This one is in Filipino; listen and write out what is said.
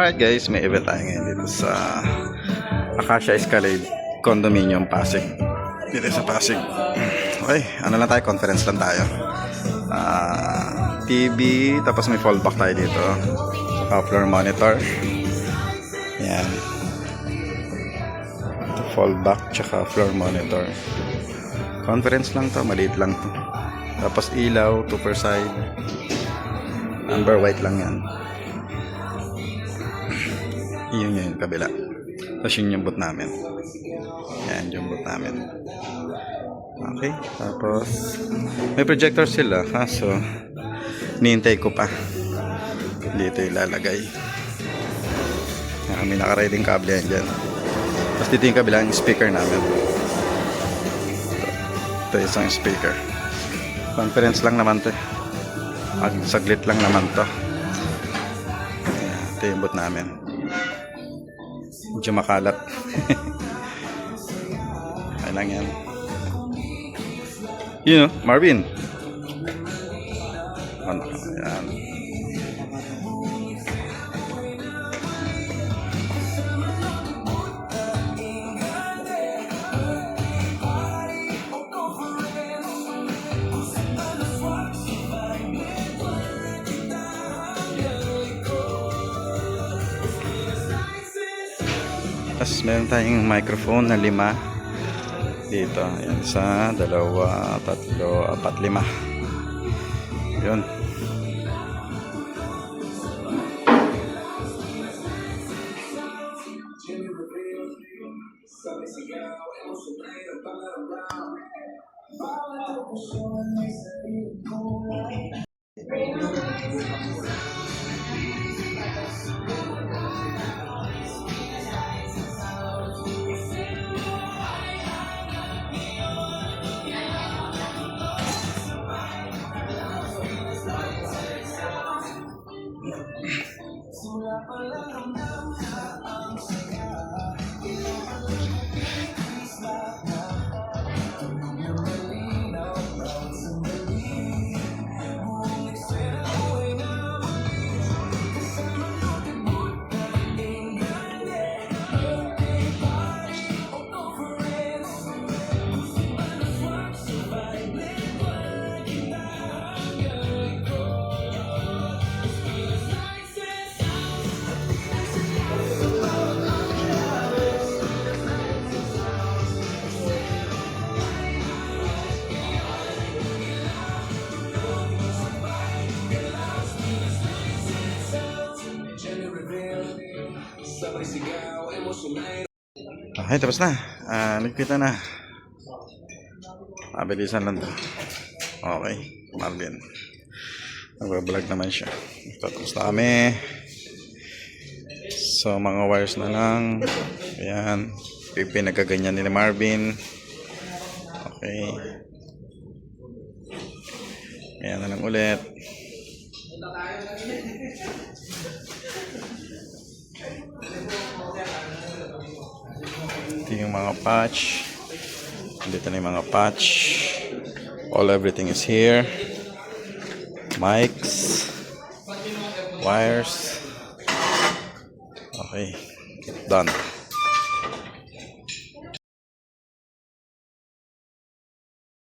Alright guys, may event tayo ngayon dito sa Acacia Escalade Condominium, Pasig. Dito sa Pasig. Okay, ano lang tayo, conference lang tayo. TV, tapos may fallback tayo dito. Saka floor monitor. Yan. Ito, fallback, tsaka floor monitor. Conference lang to, maliit lang to. Tapos ilaw, 2 per side. Amber white lang yan. Yun yung kabila. Tapos yun yung boot namin. Yan yung boot namin. Okay. Tapos may projector sila. Kaso nihintay ko pa. Dito ilalagay. Yan, may nakariding kable yan dyan. Tapos dito yung kabila yung speaker namin. Ito isang speaker. Conference lang naman to. Saglit lang naman to. Yan, ito yung boot namin. Medyo makalat. Ay lang yan. You know, Marvin. Ano, yan. Tapos meron tayong microphone na 5 dito. Ayan, 1, 2, 3, 4, 5. Yun. Okay, tapos na. Nagkita na. Mabilisan lang to. Okay, Marvin. Nagbablog naman siya. Tapos na kami. So, mga wires na lang. Ayan. Pinagaganyan ni Marvin. Okay. Ayan na lang ulit. Ito yung mga patch. Dito na yung mga patch. Everything is here. Mics. Wires. Okay. Done.